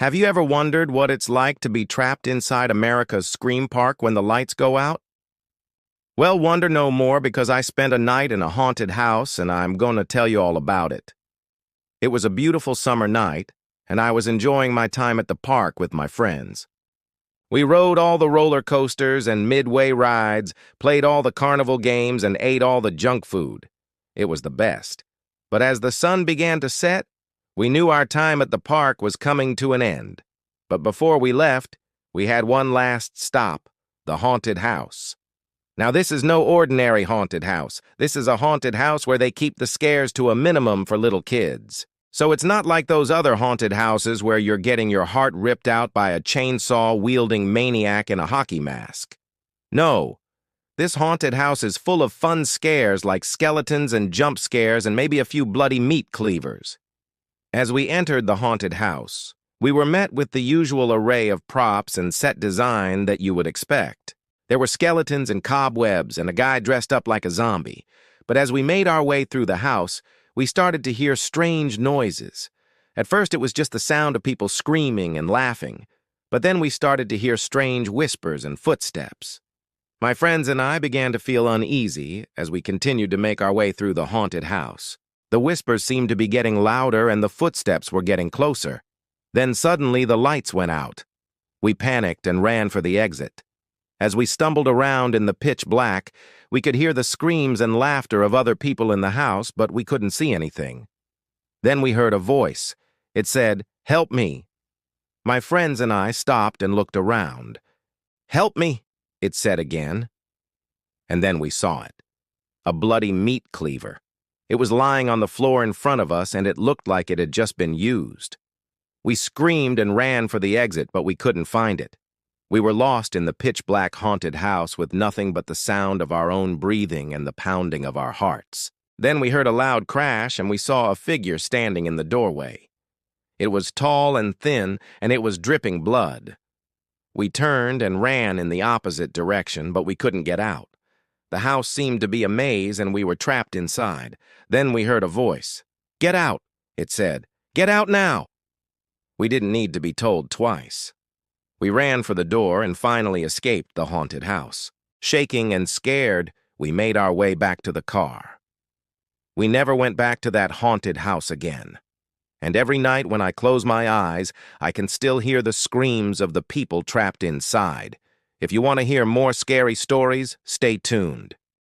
Have you ever wondered what it's like to be trapped inside America's Scream Park when the lights go out? Well, wonder no more because I spent a night in a haunted house and I'm going to tell you all about it. It was a beautiful summer night, and I was enjoying my time at the park with my friends. We rode all the roller coasters and midway rides, played all the carnival games, and ate all the junk food. It was the best. But as the sun began to set, we knew our time at the park was coming to an end. But before we left, we had one last stop, the haunted house. Now, this is no ordinary haunted house. This is a haunted house where they keep the scares to a minimum for little kids. So it's not like those other haunted houses where you're getting your heart ripped out by a chainsaw-wielding maniac in a hockey mask. No, this haunted house is full of fun scares like skeletons and jump scares and maybe a few bloody meat cleavers. As we entered the haunted house, we were met with the usual array of props and set design that you would expect. There were skeletons and cobwebs and a guy dressed up like a zombie. But as we made our way through the house, we started to hear strange noises. At first it was just the sound of people screaming and laughing, but then we started to hear strange whispers and footsteps. My friends and I began to feel uneasy as we continued to make our way through the haunted house. The whispers seemed to be getting louder and the footsteps were getting closer. Then suddenly the lights went out. We panicked and ran for the exit. As we stumbled around in the pitch black, we could hear the screams and laughter of other people in the house, but we couldn't see anything. Then we heard a voice. It said, "Help me." My friends and I stopped and looked around. "Help me," it said again. And then we saw it. A bloody meat cleaver. It was lying on the floor in front of us, and it looked like it had just been used. We screamed and ran for the exit, but we couldn't find it. We were lost in the pitch-black haunted house with nothing but the sound of our own breathing and the pounding of our hearts. Then we heard a loud crash, and we saw a figure standing in the doorway. It was tall and thin, and it was dripping blood. We turned and ran in the opposite direction, but we couldn't get out. The house seemed to be a maze, and we were trapped inside. Then we heard a voice. "Get out," it said. "Get out now." We didn't need to be told twice. We ran for the door and finally escaped the haunted house. Shaking and scared, we made our way back to the car. We never went back to that haunted house again. And every night when I close my eyes, I can still hear the screams of the people trapped inside. If you want to hear more scary stories, stay tuned.